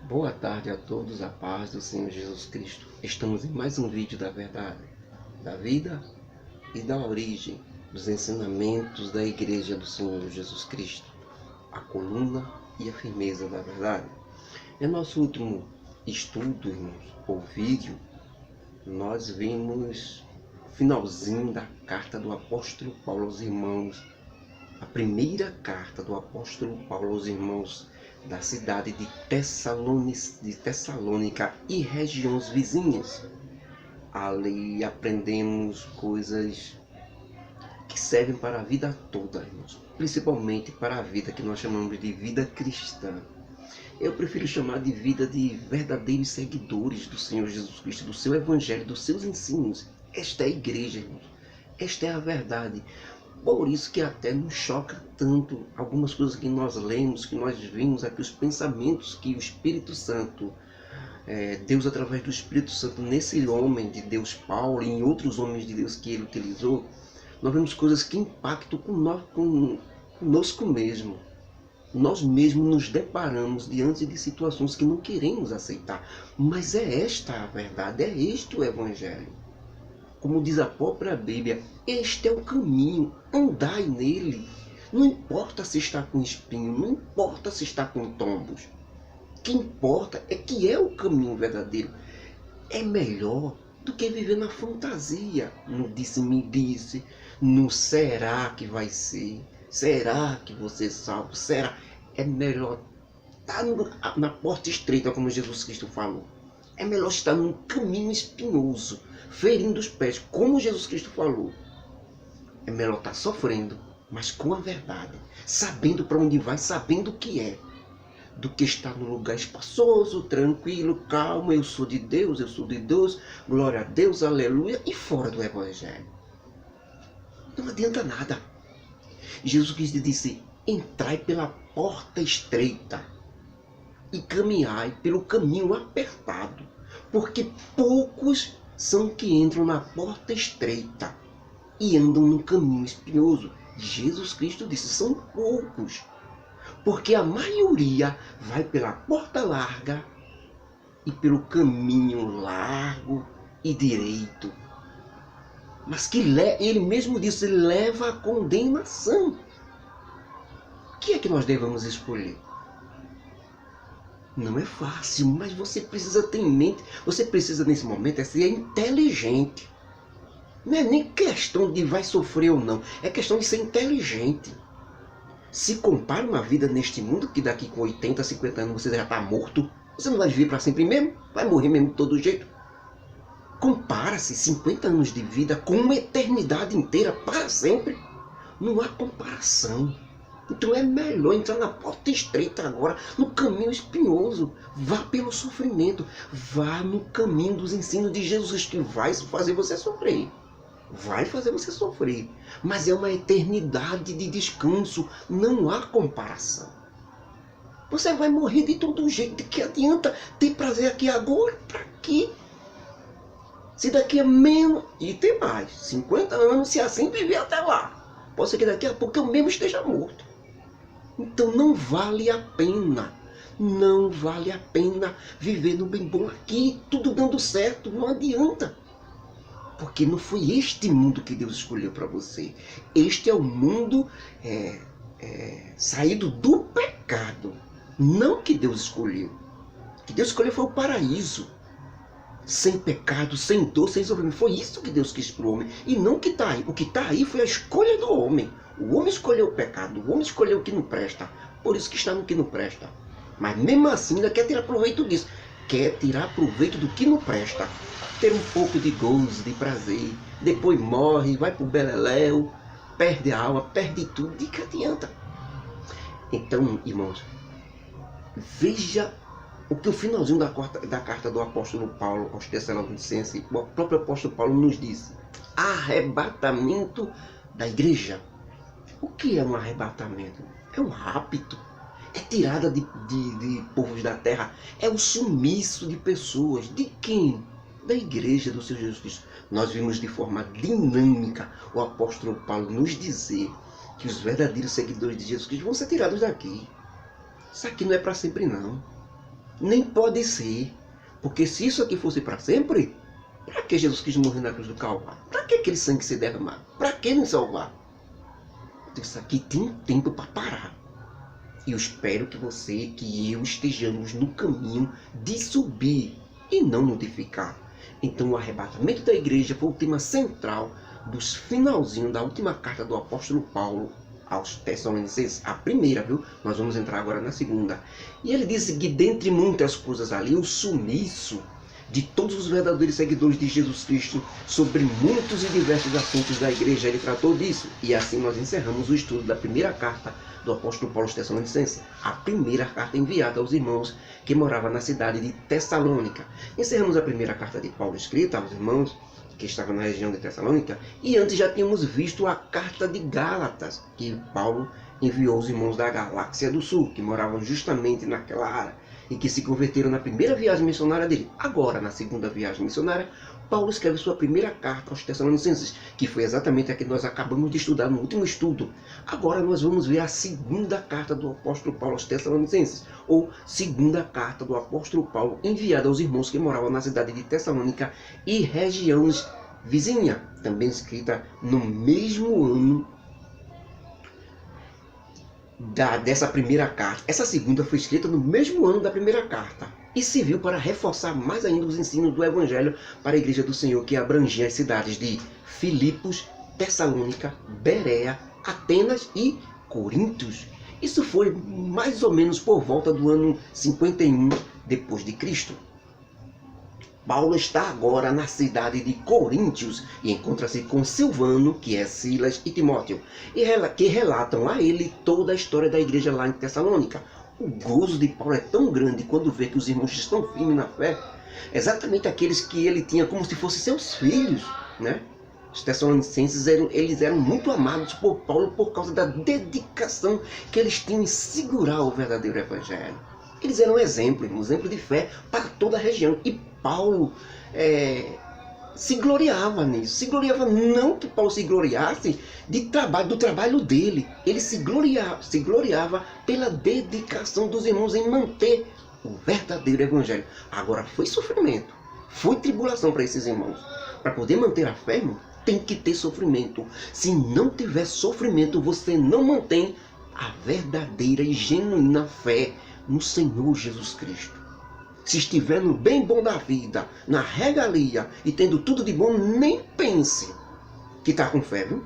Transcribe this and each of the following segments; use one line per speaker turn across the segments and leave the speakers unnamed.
Boa tarde a todos, a paz do Senhor Jesus Cristo. Estamos em mais um vídeo da verdade, da vida e da origem dos ensinamentos da Igreja do Senhor Jesus Cristo, a coluna e a firmeza da verdade. Em nosso último estudo, irmãos, ou vídeo, nós vimos o finalzinho da carta do apóstolo Paulo aos irmãos, a primeira carta do apóstolo Paulo aos irmãos da cidade de Tessalônica e regiões vizinhas. Ali aprendemos coisas que servem para a vida toda, irmãos, principalmente para a vida que nós chamamos de vida cristã. Eu prefiro chamar de vida de verdadeiros seguidores do Senhor Jesus Cristo, do seu evangelho, dos seus ensinos. Esta é a igreja, irmãos. Esta é a verdade. Por isso que até nos choca tanto algumas coisas que nós lemos, que nós vimos aqui, os pensamentos que o Espírito Santo, Deus através do Espírito Santo, nesse homem de Deus Paulo e em outros homens de Deus que ele utilizou, nós vemos coisas que impactam conosco mesmo. Nós mesmos nos deparamos diante de situações que não queremos aceitar. Mas é esta a verdade, é este o Evangelho. Como diz a própria Bíblia, este é o caminho, andai nele. Não importa se está com espinho, não importa se está com tombos. O que importa é que é o caminho verdadeiro. É melhor do que viver na fantasia, no disse-me-disse, no será que vai ser, será que você é salvo, será. É melhor estar na porta estreita, como Jesus Cristo falou. É melhor estar num caminho espinhoso, ferindo os pés, como Jesus Cristo falou. É melhor estar sofrendo, mas com a verdade, sabendo para onde vai, sabendo o que é, do que estar num lugar espaçoso, tranquilo, calmo, eu sou de Deus, glória a Deus, aleluia, e fora do Evangelho. Não adianta nada. Jesus Cristo disse, entrai pela porta estreita e caminhai pelo caminho apertado, porque poucos são que entram na porta estreita e andam no caminho espinhoso. Jesus Cristo disse, são poucos, porque a maioria vai pela porta larga e pelo caminho largo e direito, mas que ele mesmo disse, leva à condenação. O que é que nós devemos escolher? Não é fácil, mas você precisa ter em mente, você precisa nesse momento ser inteligente. Não é nem questão de vai sofrer ou não, é questão de ser inteligente. Se compara uma vida neste mundo, que daqui com 80, 50 anos você já está morto, você não vai viver para sempre mesmo, vai morrer mesmo de todo jeito. Compara-se 50 anos de vida com uma eternidade inteira para sempre. Não há comparação. Então é melhor entrar na porta estreita agora, no caminho espinhoso. Vá pelo sofrimento, vá no caminho dos ensinos de Jesus, que vai fazer você sofrer. Vai fazer você sofrer, mas é uma eternidade de descanso, não há comparação. Você vai morrer de todo jeito, de que adianta ter prazer aqui agora? Para quê? Se daqui a menos, e tem mais, 50 anos, se assim viver até lá, pode ser que daqui a pouco eu mesmo esteja morto. Então não vale a pena, não vale a pena viver no bem bom aqui, tudo dando certo, não adianta. Porque não foi este mundo que Deus escolheu para você. Este é o mundo saído do pecado, não que Deus escolheu. O que Deus escolheu foi o paraíso, sem pecado, sem dor, sem sofrimento. Foi isso que Deus quis para o homem, e não o que está aí. O que está aí foi a escolha do homem. O homem escolheu o pecado, o homem escolheu o que não presta, por isso que está no que não presta. Mas mesmo assim ainda quer tirar proveito disso, quer tirar proveito do que não presta, ter um pouco de gozo, de prazer, depois morre, vai para o beleléu, perde a alma, perde tudo, de que adianta? Então, irmãos, veja o que o finalzinho da carta do apóstolo Paulo aos Tessalonicenses, o próprio apóstolo Paulo nos disse: arrebatamento da igreja. O que é um arrebatamento? É um rapto, é tirada de povos da terra, é o sumiço de pessoas. De quem? Da igreja do Senhor Jesus Cristo. Nós vimos de forma dinâmica o apóstolo Paulo nos dizer que os verdadeiros seguidores de Jesus Cristo vão ser tirados daqui. Isso aqui não é para sempre não. Nem pode ser. Porque se isso aqui fosse para sempre, para que Jesus Cristo morreu na cruz do Calvário? Para que aquele sangue se derramar? Para que nos salvar? Isso aqui tem um tempo para parar. E eu espero que você, que eu estejamos no caminho de subir e não no de ficar. Então o arrebatamento da igreja foi o tema central dos finalzinhos da última carta do apóstolo Paulo aos Tessalonicenses. A primeira, viu? Nós vamos entrar agora na segunda. E ele disse que dentre muitas coisas ali, o sumiço de todos os verdadeiros seguidores de Jesus Cristo sobre muitos e diversos assuntos da igreja. Ele tratou disso. E assim nós encerramos o estudo da primeira carta do apóstolo Paulo aos Tessalonicenses, a primeira carta enviada aos irmãos que moravam na cidade de Tessalônica. Encerramos a primeira carta de Paulo escrita aos irmãos que estavam na região de Tessalônica, e antes já tínhamos visto a carta de Gálatas, que Paulo enviou aos irmãos da Galáxia do Sul, que moravam justamente naquela área, e que se converteram na primeira viagem missionária dele. Agora, na segunda viagem missionária, Paulo escreve sua primeira carta aos Tessalonicenses, que foi exatamente a que nós acabamos de estudar no último estudo. Agora nós vamos ver a segunda carta do apóstolo Paulo aos Tessalonicenses, ou segunda carta do apóstolo Paulo enviada aos irmãos que moravam na cidade de Tessalônica e regiões vizinhas, também escrita no mesmo ano dessa primeira carta. Essa segunda foi escrita no mesmo ano da primeira carta e serviu para reforçar mais ainda os ensinos do Evangelho para a Igreja do Senhor, que abrangia as cidades de Filipos, Tessalônica, Bereia, Atenas e Corintos. Isso foi mais ou menos por volta do ano 51 depois de Cristo. Paulo está agora na cidade de Coríntios e encontra-se com Silvano, que é Silas, e Timóteo, que relatam a ele toda a história da igreja lá em Tessalônica. O gozo de Paulo é tão grande quando vê que os irmãos estão firmes na fé, exatamente aqueles que ele tinha como se fossem seus filhos, né? Os Tessalonicenses eles eram muito amados por Paulo por causa da dedicação que eles tinham em segurar o verdadeiro evangelho. Eles eram um exemplo de fé para toda a região. E Paulo se gloriava nisso. Se gloriava, não que Paulo se gloriasse do trabalho dele. Ele se gloriava pela dedicação dos irmãos em manter o verdadeiro evangelho. Agora foi sofrimento, foi tribulação para esses irmãos. Para poder manter a fé, irmão, tem que ter sofrimento. Se não tiver sofrimento, você não mantém a verdadeira e genuína fé no Senhor Jesus Cristo. Se estiver no bem bom da vida, na regalia e tendo tudo de bom, nem pense que está com fé, viu?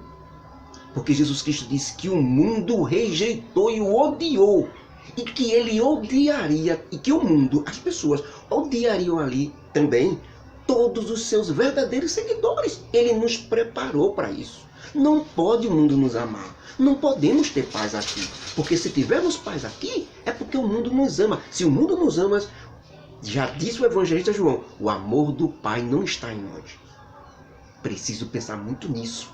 Porque Jesus Cristo disse que o mundo o rejeitou e o odiou. E que ele odiaria, e que o mundo, as pessoas, odiariam ali também todos os seus verdadeiros seguidores. Ele nos preparou para isso. Não pode o mundo nos amar. Não podemos ter paz aqui. Porque se tivermos paz aqui, é porque o mundo nos ama. Se o mundo nos ama, já disse o evangelista João, o amor do Pai não está em nós. Preciso pensar muito nisso.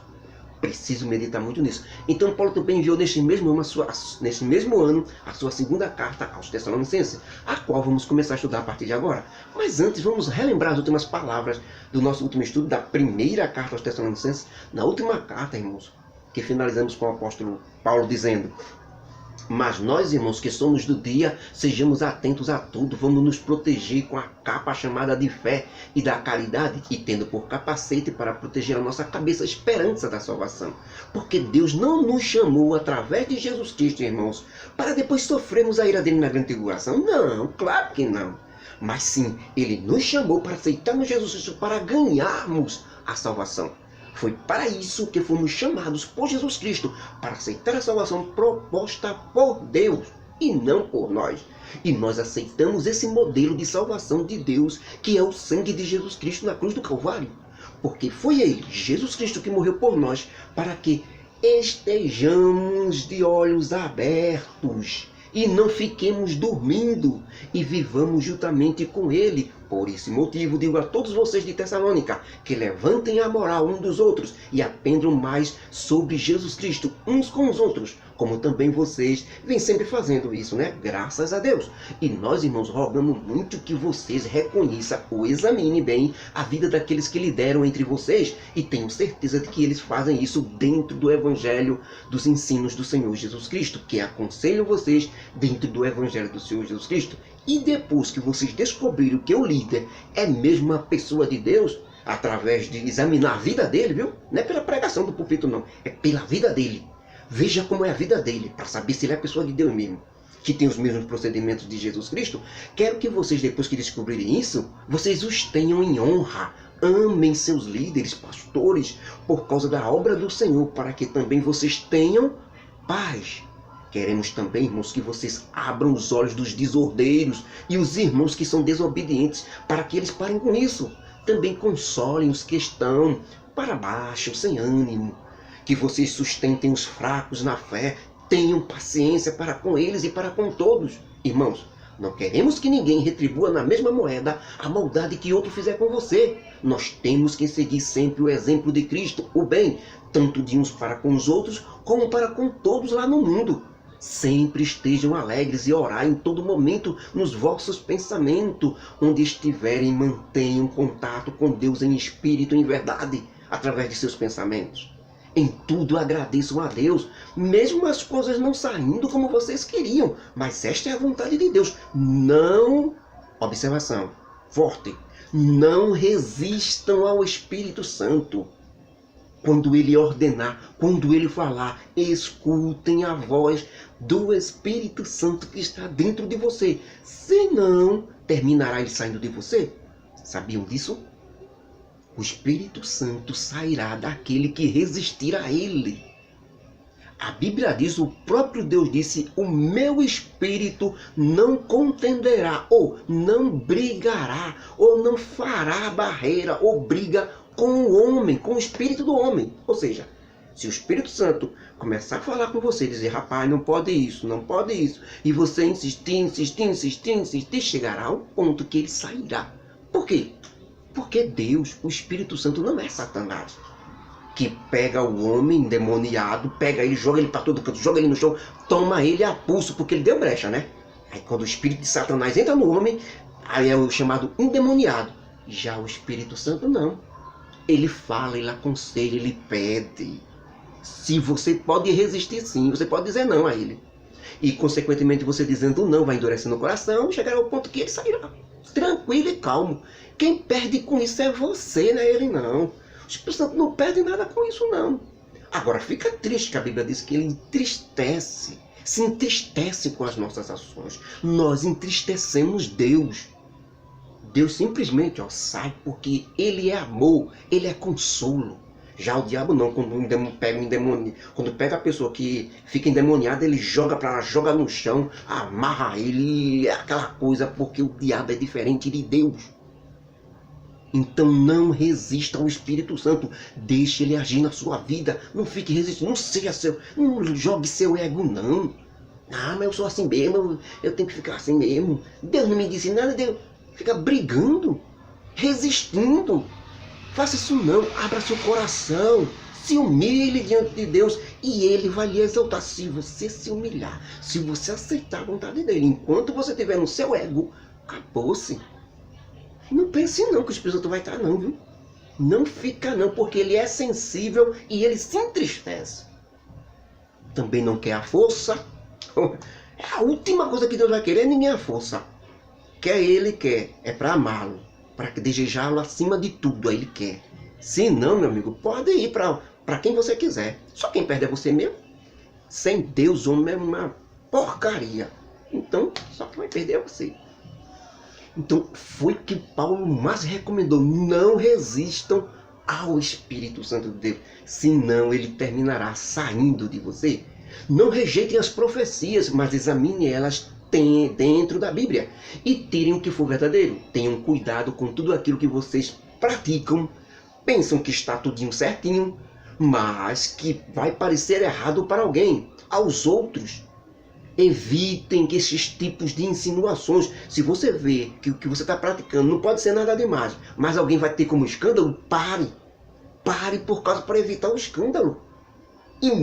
Preciso meditar muito nisso. Então Paulo também enviou neste mesmo ano a sua segunda carta aos Tessalonicenses, a qual vamos começar a estudar a partir de agora. Mas antes vamos relembrar as últimas palavras do nosso último estudo da primeira carta aos Tessalonicenses. Na última carta, irmãos, que finalizamos com o apóstolo Paulo dizendo: mas nós, irmãos, que somos do dia, sejamos atentos a tudo, vamos nos proteger com a capa chamada de fé e da caridade, e tendo por capacete para proteger a nossa cabeça a esperança da salvação. Porque Deus não nos chamou através de Jesus Cristo, irmãos, para depois sofrermos a ira dele na grande tribulação. Não, claro que não. Mas sim, ele nos chamou para aceitarmos Jesus Cristo, para ganharmos a salvação. Foi para isso que fomos chamados por Jesus Cristo, para aceitar a salvação proposta por Deus e não por nós. E nós aceitamos esse modelo de salvação de Deus, que é o sangue de Jesus Cristo na cruz do Calvário. Porque foi ele, Jesus Cristo, que morreu por nós, para que estejamos de olhos abertos e não fiquemos dormindo e vivamos juntamente com ele. Por esse motivo, digo a todos vocês de Tessalônica, que levantem a moral uns dos outros e aprendam mais sobre Jesus Cristo uns com os outros, como também vocês vêm sempre fazendo isso, né? Graças a Deus. E nós, irmãos, rogamos muito que vocês reconheçam ou examinem bem a vida daqueles que lideram entre vocês, e tenho certeza de que eles fazem isso dentro do Evangelho dos ensinos do Senhor Jesus Cristo, que aconselho vocês dentro do Evangelho do Senhor Jesus Cristo. E depois que vocês descobriram que o líder é mesmo uma pessoa de Deus, através de examinar a vida dele, viu? Não é pela pregação do púlpito, não. É pela vida dele. Veja como é a vida dele, para saber se ele é a pessoa de Deus mesmo, que tem os mesmos procedimentos de Jesus Cristo. Quero que vocês, depois que descobrirem isso, vocês os tenham em honra. Amem seus líderes, pastores, por causa da obra do Senhor, para que também vocês tenham paz. Queremos também, irmãos, que vocês abram os olhos dos desordeiros e os irmãos que são desobedientes, para que eles parem com isso. Também consolem os que estão para baixo, sem ânimo. Que vocês sustentem os fracos na fé, tenham paciência para com eles e para com todos. Irmãos, não queremos que ninguém retribua na mesma moeda a maldade que outro fizer com você. Nós temos que seguir sempre o exemplo de Cristo, o bem, tanto de uns para com os outros, como para com todos lá no mundo. Sempre estejam alegres e orar em todo momento nos vossos pensamentos. Onde estiverem, mantenham contato com Deus em espírito e em verdade, através de seus pensamentos. Em tudo agradeçam a Deus, mesmo as coisas não saindo como vocês queriam. Mas esta é a vontade de Deus. Não, observação, forte, não resistam ao Espírito Santo. Quando ele ordenar, quando ele falar, escutem a voz do Espírito Santo que está dentro de você. Senão, terminará ele saindo de você. Sabiam disso? O Espírito Santo sairá daquele que resistir a ele. A Bíblia diz, o próprio Deus disse, o meu Espírito não contenderá, ou não brigará, ou não fará barreira, ou briga com o homem, com o Espírito do homem. Ou seja, se o Espírito Santo começar a falar com você, dizer, rapaz, não pode isso, não pode isso, e você insistir, chegará a um ponto que ele sairá. Por quê? Porque Deus, o Espírito Santo, não é Satanás, que pega o homem endemoniado, pega ele, joga ele para todo canto, joga ele no chão, toma ele a pulso, porque ele deu brecha, né? Aí quando o Espírito de Satanás entra no homem, aí é o chamado endemoniado. Já o Espírito Santo não. Ele fala, ele aconselha, ele pede. Se você pode resistir sim, você pode dizer não a ele. E consequentemente você dizendo não, vai endurecendo o coração, chegará ao ponto que ele sairá tranquilo e calmo. Quem perde com isso é você, não é ele não. O Espírito Santo não perde nada com isso não. Agora fica triste que a Bíblia diz que ele entristece, se entristece com as nossas ações. Nós entristecemos Deus. Deus simplesmente sai porque ele é amor, ele é consolo. Já o diabo não, quando pega a pessoa que fica endemoniada, ele joga para lá, joga no chão, amarra ele, aquela coisa, porque o diabo é diferente de Deus. Então não resista ao Espírito Santo, deixe ele agir na sua vida, não fique resistindo, não jogue seu ego não. Ah, mas eu sou assim mesmo, eu tenho que ficar assim mesmo, Deus não me disse nada, Deus fica brigando, resistindo. Faça isso não, abra seu coração, se humilhe diante de Deus e Ele vai lhe exaltar. Se você se humilhar, se você aceitar a vontade dEle, enquanto você estiver no seu ego, acabou-se. Não pense não que o Espírito Santo vai estar não, viu? Não fica não, porque ele é sensível e ele se entristece. Também não quer a força. A última coisa que Deus vai querer, ninguém é a força. Quer ele, quer, é para amá-lo, para desejá-lo acima de tudo, aí ele quer. Se não, meu amigo, pode ir para quem você quiser. Só quem perde é você mesmo. Sem Deus, o homem é uma porcaria. Então, só quem vai perder é você. Então, foi que Paulo mais recomendou. Não resistam ao Espírito Santo de Deus, senão ele terminará saindo de você. Não rejeitem as profecias, mas examine elas dentro da Bíblia e tirem o que for verdadeiro. Tenham cuidado com tudo aquilo que vocês praticam, pensam que está tudinho certinho, mas que vai parecer errado para alguém, aos outros. Evitem que esses tipos de insinuações. Se você vê que o que você está praticando não pode ser nada demais, mas alguém vai ter como escândalo, pare para evitar o escândalo. E o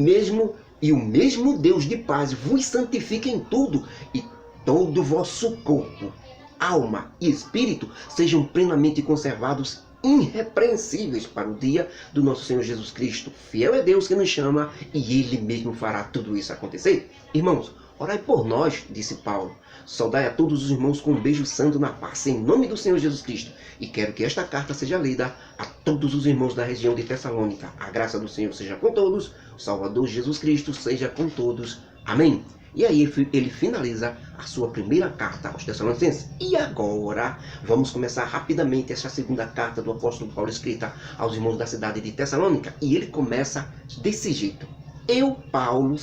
mesmo Deus de paz vos santifique em tudo, e todo o vosso corpo, alma e espírito sejam plenamente conservados irrepreensíveis para o dia do nosso Senhor Jesus Cristo. Fiel é Deus que nos chama e Ele mesmo fará tudo isso acontecer. Irmãos, Orai por nós, disse Paulo. Saudai a todos os irmãos com um beijo santo na paz, em nome do Senhor Jesus Cristo. E quero que esta carta seja lida a todos os irmãos da região de Tessalônica. A graça do Senhor seja com todos, o Salvador Jesus Cristo seja com todos. Amém. E aí ele finaliza a sua primeira carta aos Tessalonicenses. E agora vamos começar rapidamente essa segunda carta do apóstolo Paulo escrita aos irmãos da cidade de Tessalônica. E ele começa desse jeito. Eu, Paulo,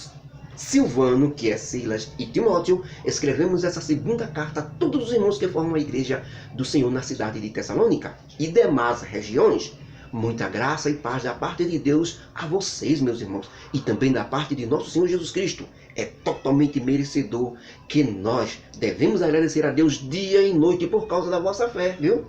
Silvano, que é Silas, e Timóteo, escrevemos essa segunda carta a todos os irmãos que formam a igreja do Senhor na cidade de Tessalônica e demais regiões. Muita graça e paz da parte de Deus a vocês, meus irmãos, e também da parte de nosso Senhor Jesus Cristo. É totalmente merecedor que nós devemos agradecer a Deus dia e noite por causa da vossa fé, viu?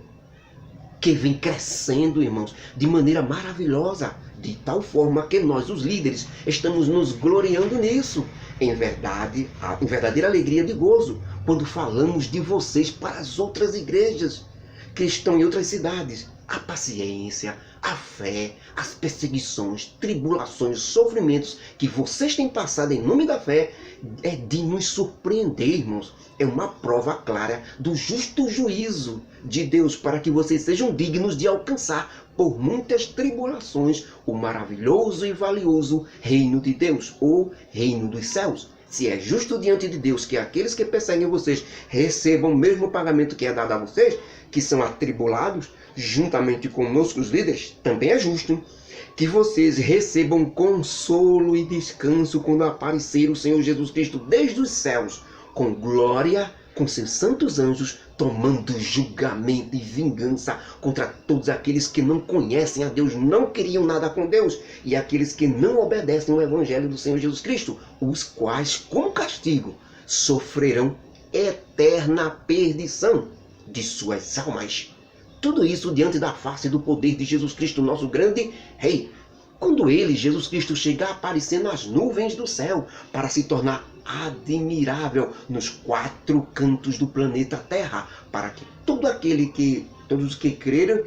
Que vem crescendo, irmãos, de maneira maravilhosa, de tal forma que nós, os líderes, estamos nos gloriando nisso, em verdade, em verdadeira alegria de gozo, quando falamos de vocês para as outras igrejas que estão em outras cidades. A paciência, a fé, as perseguições, tribulações, sofrimentos que vocês têm passado em nome da fé é de nos surpreender, irmãos. É uma prova clara do justo juízo de Deus para que vocês sejam dignos de alcançar por muitas tribulações o maravilhoso e valioso reino de Deus, ou reino dos céus. Se é justo diante de Deus que aqueles que perseguem vocês recebam o mesmo pagamento que é dado a vocês, que são atribulados, juntamente conosco os líderes, também é justo que vocês recebam consolo e descanso quando aparecer o Senhor Jesus Cristo desde os céus, com glória, com seus santos anjos, tomando julgamento e vingança contra todos aqueles que não conhecem a Deus, não queriam nada com Deus, e aqueles que não obedecem ao Evangelho do Senhor Jesus Cristo, os quais, como castigo, sofrerão eterna perdição de suas almas. Tudo isso diante da face do poder de Jesus Cristo, nosso grande Rei. Quando ele, Jesus Cristo, chegar a aparecer nas nuvens do céu para se tornar admirável nos quatro cantos do planeta Terra, para que todos aqueles que crerem,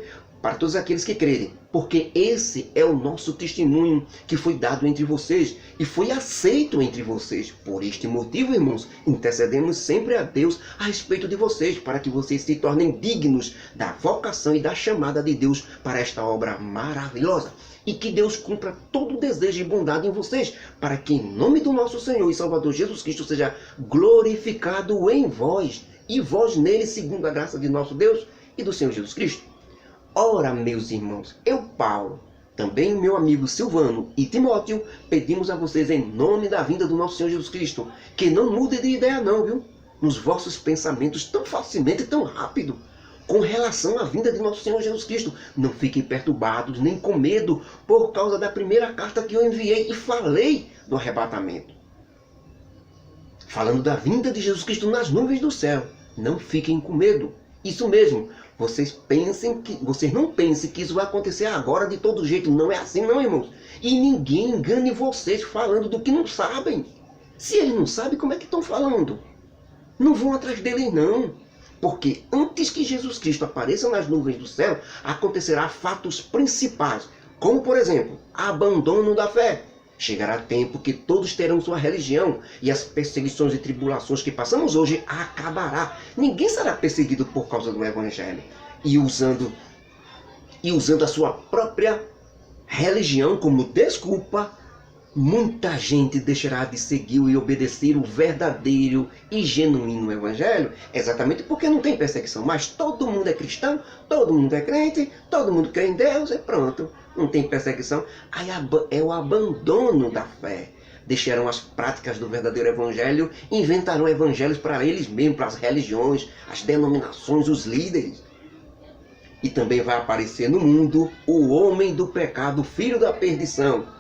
porque esse é o nosso testemunho que foi dado entre vocês e foi aceito entre vocês. Por este motivo, irmãos, intercedemos sempre a Deus a respeito de vocês, para que vocês se tornem dignos da vocação e da chamada de Deus para esta obra maravilhosa. E que Deus cumpra todo o desejo e bondade em vocês, para que em nome do nosso Senhor e Salvador Jesus Cristo seja glorificado em vós, e vós nele, segundo a graça de nosso Deus e do Senhor Jesus Cristo. Ora, meus irmãos, eu, Paulo, também meu amigo Silvano e Timóteo, pedimos a vocês em nome da vinda do nosso Senhor Jesus Cristo, que não mudem de ideia não, viu? Nos vossos pensamentos tão facilmente e tão rápido, com relação à vinda de nosso Senhor Jesus Cristo. Não fiquem perturbados, nem com medo, por causa da primeira carta que eu enviei e falei do arrebatamento. Falando da vinda de Jesus Cristo nas nuvens do céu. Não fiquem com medo. Isso mesmo. Vocês não pensem que isso vai acontecer agora de todo jeito. Não é assim não, irmãos. E ninguém engane vocês falando do que não sabem. Se eles não sabem, como é que estão falando? Não vão atrás deles não. Porque antes que Jesus Cristo apareça nas nuvens do céu, acontecerá fatos principais, como por exemplo, abandono da fé. Chegará tempo que todos terão sua religião, e as perseguições e tribulações que passamos hoje acabará. Ninguém será perseguido por causa do Evangelho, e usando a sua própria religião como desculpa, muita gente deixará de seguir e obedecer o verdadeiro e genuíno Evangelho, exatamente porque não tem perseguição. Mas todo mundo é cristão, todo mundo é crente, todo mundo crê em Deus e pronto, não tem perseguição. Aí é o abandono da fé. Deixarão as práticas do verdadeiro Evangelho e inventarão evangelhos para eles mesmos, para as religiões, as denominações, os líderes. E também vai aparecer no mundo o homem do pecado, filho da perdição.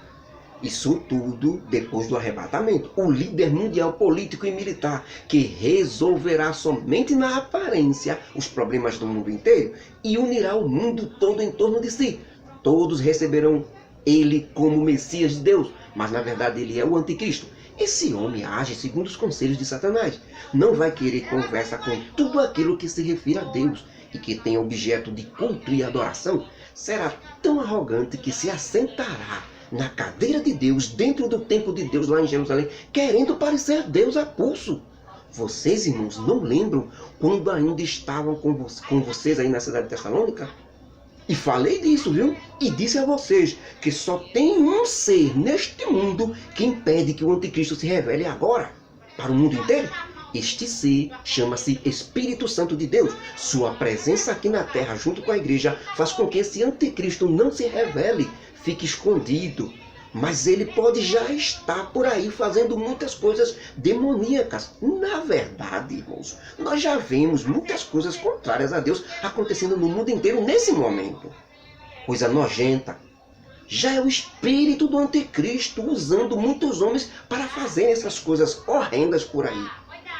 Isso tudo depois do arrebatamento. O líder mundial político e militar que resolverá somente na aparência os problemas do mundo inteiro e unirá o mundo todo em torno de si. Todos receberão ele como Messias de Deus, mas na verdade ele é o anticristo. Esse homem age segundo os conselhos de Satanás. Não vai querer conversa com tudo aquilo que se refere a Deus e que tem objeto de culto e adoração. Será tão arrogante que se assentará na cadeira de Deus, dentro do templo de Deus lá em Jerusalém, querendo parecer Deus a pulso. Vocês, irmãos, não lembram quando ainda estavam com vocês aí na cidade de Tessalônica? E falei disso, viu? E disse a vocês que só tem um ser neste mundo que impede que o anticristo se revele agora para o mundo inteiro. Este ser chama-se Espírito Santo de Deus. Sua presença aqui na terra, junto com a igreja, faz com que esse anticristo não se revele, fique escondido. Mas ele pode já estar por aí fazendo muitas coisas demoníacas. Na verdade, irmãos, nós já vemos muitas coisas contrárias a Deus acontecendo no mundo inteiro nesse momento. Coisa nojenta. Já é o espírito do anticristo usando muitos homens para fazer essas coisas horrendas por aí.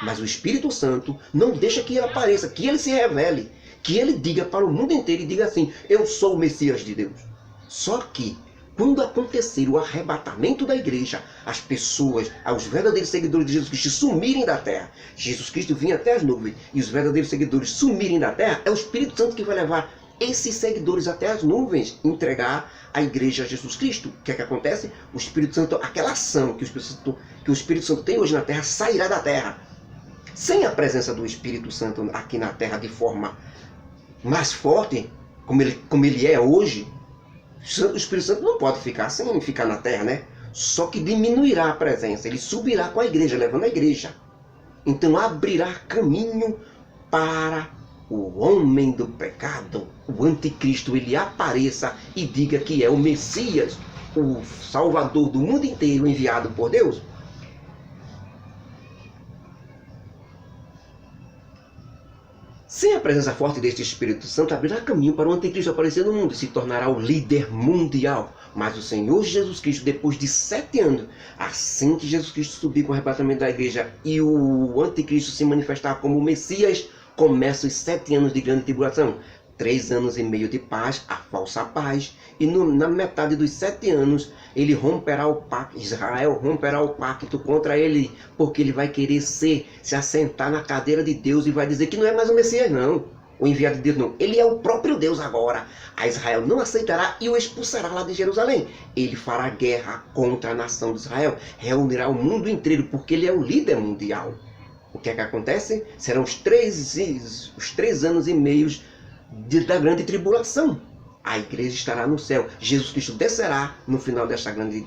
Mas o Espírito Santo não deixa que ele apareça, que ele se revele, que ele diga para o mundo inteiro e diga assim: eu sou o Messias de Deus. Só que quando acontecer o arrebatamento da igreja, as pessoas, os verdadeiros seguidores de Jesus Cristo sumirem da terra, Jesus Cristo vir até as nuvens e os verdadeiros seguidores sumirem da terra, é o Espírito Santo que vai levar esses seguidores até as nuvens, entregar a igreja a Jesus Cristo. O que é que acontece? O Espírito Santo, aquela ação que o Espírito Santo tem hoje na terra, sairá da terra. Sem a presença do Espírito Santo aqui na terra de forma mais forte, como ele é hoje, o Espírito Santo não pode ficar sem ficar na terra, né? Só que diminuirá a presença, ele subirá com a igreja, levando a igreja. Então abrirá caminho para o homem do pecado, o anticristo, ele apareça e diga que é o Messias, o Salvador do mundo inteiro enviado por Deus. Sem a presença forte deste Espírito Santo, abrirá caminho para o anticristo aparecer no mundo e se tornará o líder mundial. Mas o Senhor Jesus Cristo, depois de 7 anos, assim que Jesus Cristo subir com o arrebatamento da igreja e o anticristo se manifestar como o Messias, começam os 7 anos de grande tribulação. 3 anos e meio de paz, a falsa paz, e na metade dos 7 anos, ele romperá o pacto, Israel romperá o pacto contra ele, porque ele vai querer se assentar na cadeira de Deus e vai dizer que não é mais o Messias não, o enviado de Deus não, ele é o próprio Deus agora. A Israel não aceitará e o expulsará lá de Jerusalém. Ele fará guerra contra a nação de Israel, reunirá o mundo inteiro, porque ele é o líder mundial. O que é que acontece? Serão os 3 anos e meio da grande tribulação. A igreja estará no céu. Jesus Cristo descerá no final desta grande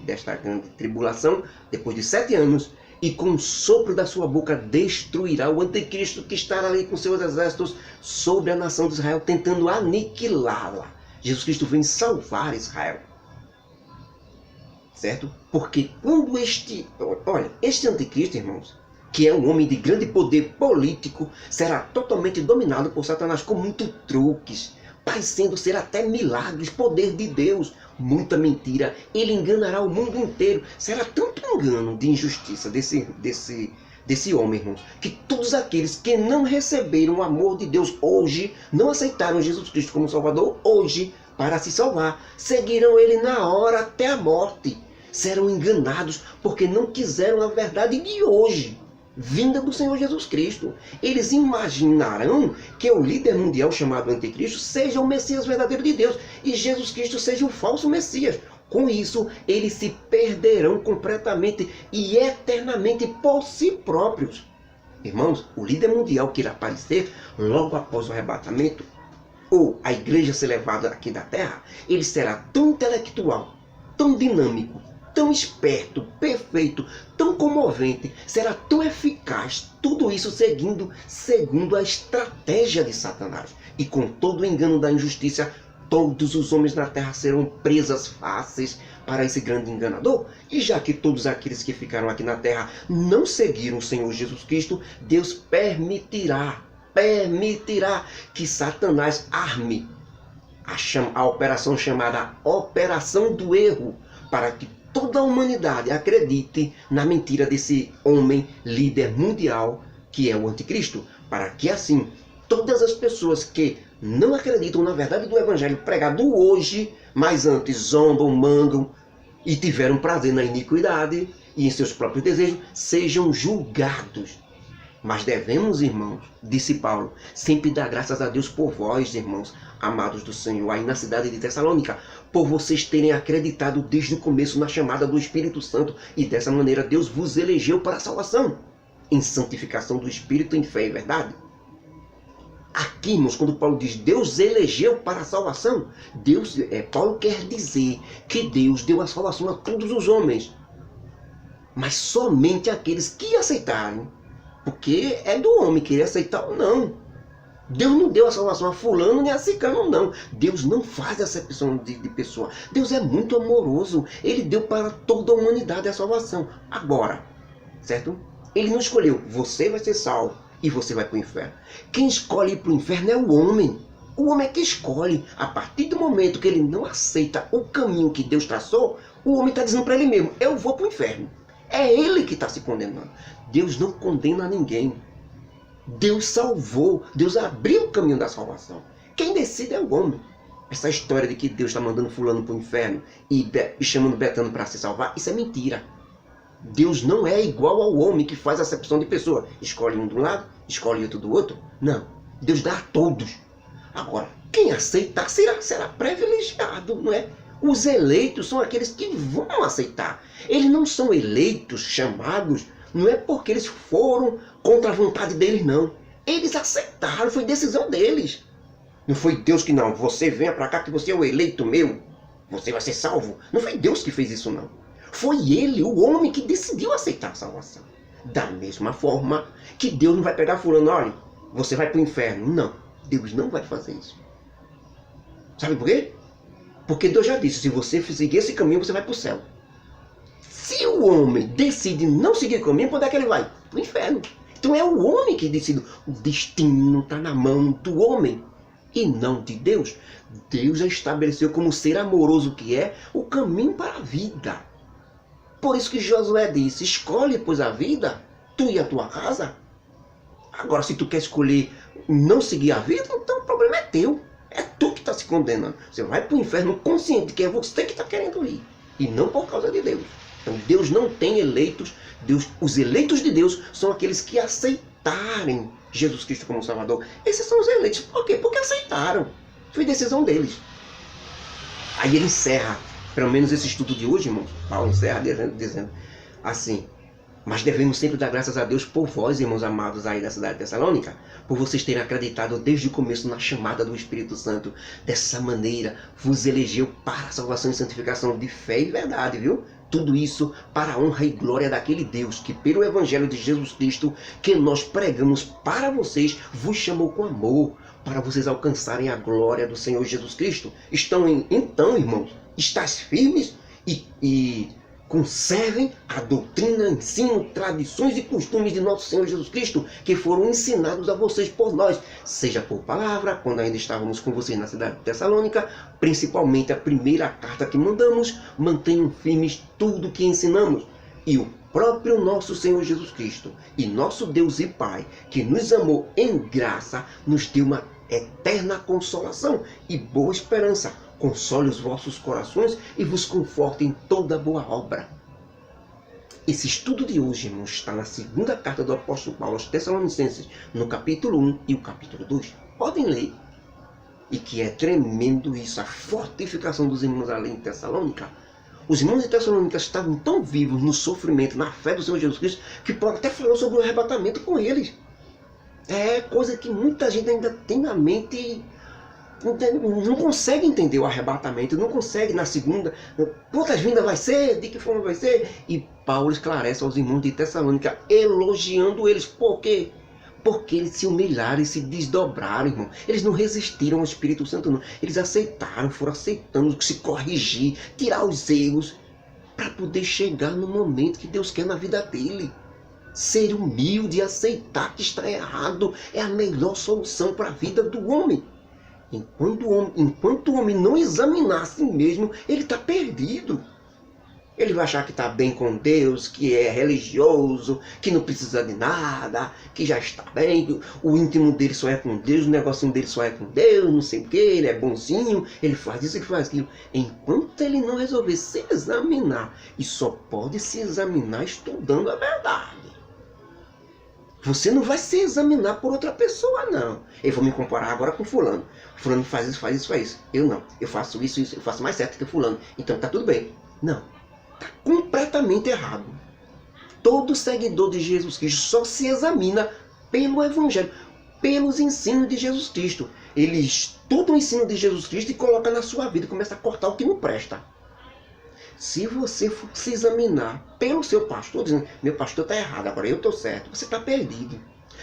tribulação, depois de 7 anos, e com o sopro da sua boca destruirá o anticristo que estará ali com seus exércitos sobre a nação de Israel, tentando aniquilá-la. Jesus Cristo vem salvar Israel. Certo? Porque quando este anticristo, irmãos, que é um homem de grande poder político, será totalmente dominado por Satanás com muitos truques, parecendo ser até milagres, poder de Deus, muita mentira. Ele enganará o mundo inteiro. Será tanto engano de injustiça desse homem, irmãos, que todos aqueles que não receberam o amor de Deus hoje, não aceitaram Jesus Cristo como Salvador hoje para se salvar, seguirão ele na hora até a morte. Serão enganados porque não quiseram a verdade de hoje, vinda do Senhor Jesus Cristo. Eles imaginarão que o líder mundial chamado Anticristo seja o Messias verdadeiro de Deus e Jesus Cristo seja o falso Messias. Com isso, eles se perderão completamente e eternamente por si próprios. Irmãos, o líder mundial que irá aparecer logo após o arrebatamento, ou a igreja ser levada aqui da terra, ele será tão intelectual, tão dinâmico, tão esperto, perfeito, tão comovente, será tão eficaz, tudo isso segundo a estratégia de Satanás. E com todo o engano da injustiça, todos os homens na terra serão presas fáceis para esse grande enganador. E já que todos aqueles que ficaram aqui na terra não seguiram o Senhor Jesus Cristo, Deus permitirá que Satanás arme a operação chamada Operação do Erro, para que toda a humanidade acredite na mentira desse homem líder mundial que é o anticristo, para que assim todas as pessoas que não acreditam na verdade do evangelho pregado hoje, mas antes zombam, mangam e tiveram prazer na iniquidade e em seus próprios desejos, sejam julgados. Mas devemos, irmãos, disse Paulo, sempre dar graças a Deus por vós, irmãos, amados do Senhor, aí na cidade de Tessalônica, por vocês terem acreditado desde o começo na chamada do Espírito Santo, e dessa maneira Deus vos elegeu para a salvação, em santificação do Espírito, em fé e verdade. Aqui, irmãos, quando Paulo diz Deus elegeu para a salvação, Paulo quer dizer que Deus deu a salvação a todos os homens, mas somente aqueles que aceitarem, porque é do homem querer aceitar ou não. Deus não deu a salvação a fulano nem a ciclano, não. Deus não faz acepção de pessoa. Deus é muito amoroso. Ele deu para toda a humanidade a salvação. Agora, certo? Ele não escolheu, você vai ser salvo e você vai para o inferno. Quem escolhe ir para o inferno é o homem. O homem é que escolhe. A partir do momento que ele não aceita o caminho que Deus traçou, o homem está dizendo para ele mesmo, eu vou para o inferno. É ele que está se condenando. Deus não condena ninguém. Deus salvou. Deus abriu o caminho da salvação. Quem decide é o homem. Essa história de que Deus está mandando fulano para o inferno e chamando Betano para se salvar, isso é mentira. Deus não é igual ao homem que faz acepção de pessoa. Escolhe um do lado, escolhe outro do outro. Não. Deus dá a todos. Agora, quem aceitar será privilegiado, não é? Os eleitos são aqueles que vão aceitar. Eles não são eleitos, chamados, não é porque eles foram contra a vontade deles, não. Eles aceitaram, foi decisão deles. Não foi Deus que não, você venha para cá que você é o eleito meu, você vai ser salvo. Não foi Deus que fez isso, não. Foi ele, o homem, que decidiu aceitar a salvação. Da mesma forma que Deus não vai pegar fulano, olha, você vai para o inferno. Não, Deus não vai fazer isso. Sabe por quê? Porque Deus já disse, se você seguir esse caminho, você vai para o céu. Se o homem decide não seguir o caminho, para onde é que ele vai? Para o inferno. Então é o homem que decide. O destino está na mão do homem e não de Deus. Deus já estabeleceu, como ser amoroso que é, o caminho para a vida. Por isso que Josué disse, escolhe, pois, a vida, tu e a tua casa. Agora, se tu quer escolher não seguir a vida, então o problema é teu. É tu que está se condenando. Você vai para o inferno consciente que é você que está querendo ir. E não por causa de Deus. Então Deus não tem eleitos. Os eleitos de Deus são aqueles que aceitarem Jesus Cristo como Salvador. Esses são os eleitos. Por quê? Porque aceitaram. Foi decisão deles. Aí ele encerra, pelo menos esse estudo de hoje, irmãos. Paulo encerra dizendo assim: mas devemos sempre dar graças a Deus por vós, irmãos amados aí da cidade de Tessalônica, por vocês terem acreditado desde o começo na chamada do Espírito Santo. Dessa maneira vos elegeu para a salvação e santificação de fé e verdade, viu? Tudo isso para a honra e glória daquele Deus que, pelo Evangelho de Jesus Cristo, que nós pregamos para vocês, vos chamou com amor, para vocês alcançarem a glória do Senhor Jesus Cristo. Então, irmãos, estáis firmes e conservem a doutrina, ensino, tradições e costumes de nosso Senhor Jesus Cristo, que foram ensinados a vocês por nós, seja por palavra, quando ainda estávamos com vocês na cidade de Tessalônica, principalmente a primeira carta que mandamos. Mantenham firmes tudo que ensinamos. E o próprio nosso Senhor Jesus Cristo e nosso Deus e Pai, que nos amou em graça, nos deu uma eterna consolação e boa esperança. Console os vossos corações e vos conforte em toda boa obra. Esse estudo de hoje, irmãos, está na segunda carta do apóstolo Paulo aos Tessalonicenses, no capítulo 1 e o capítulo 2. Podem ler. E que é tremendo isso, a fortificação dos irmãos ali em Tessalônica. Os irmãos de Tessalônica estavam tão vivos no sofrimento, na fé do Senhor Jesus Cristo, que Paulo até falou sobre o arrebatamento com eles. É coisa que muita gente ainda tem na mente. Não consegue entender o arrebatamento, não consegue na segunda, quantas vindas vai ser, de que forma vai ser. E Paulo esclarece aos irmãos de Tessalônica, elogiando eles. Por quê? Porque eles se humilharam e se desdobraram, irmão. Eles não resistiram ao Espírito Santo, não. Eles aceitaram, foram aceitando se corrigir, tirar os erros, para poder chegar no momento que Deus quer na vida dele. Ser humilde e aceitar que está errado é a melhor solução para a vida do homem. Enquanto o homem não examinar a si mesmo, ele está perdido. Ele vai achar que está bem com Deus, que é religioso, que não precisa de nada, que já está bem, o íntimo dele só é com Deus, o negocinho dele só é com Deus, não sei o que, ele é bonzinho, ele faz isso, ele faz aquilo. Enquanto ele não resolver se examinar, e só pode se examinar estudando a verdade. Você não vai se examinar por outra pessoa, não. Eu vou me comparar agora com fulano. Fulano faz isso, faz isso, faz isso. Eu não. Eu faço isso, isso. Eu faço mais certo que fulano. Então tá tudo bem. Não. Tá completamente errado. Todo seguidor de Jesus Cristo só se examina pelo Evangelho, pelos ensinos de Jesus Cristo. Ele estuda o ensino de Jesus Cristo e coloca na sua vida. Começa a cortar o que não presta. Se você for se examinar pelo seu pastor, dizendo, meu pastor está errado, agora eu estou certo, você está perdido.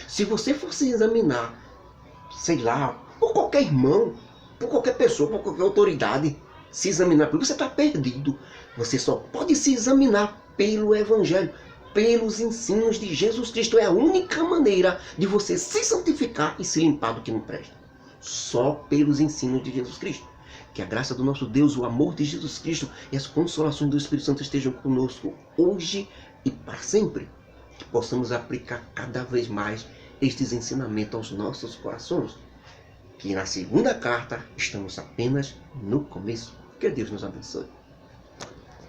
Se você for se examinar, sei lá, por qualquer irmão, por qualquer pessoa, por qualquer autoridade, se examinar por você está perdido. Você só pode se examinar pelo Evangelho, pelos ensinos de Jesus Cristo. É a única maneira de você se santificar e se limpar do que não presta. Só pelos ensinos de Jesus Cristo. Que a graça do nosso Deus, o amor de Jesus Cristo e as consolações do Espírito Santo estejam conosco hoje e para sempre. Que possamos aplicar cada vez mais estes ensinamentos aos nossos corações. Que na segunda carta estamos apenas no começo. Que Deus nos abençoe.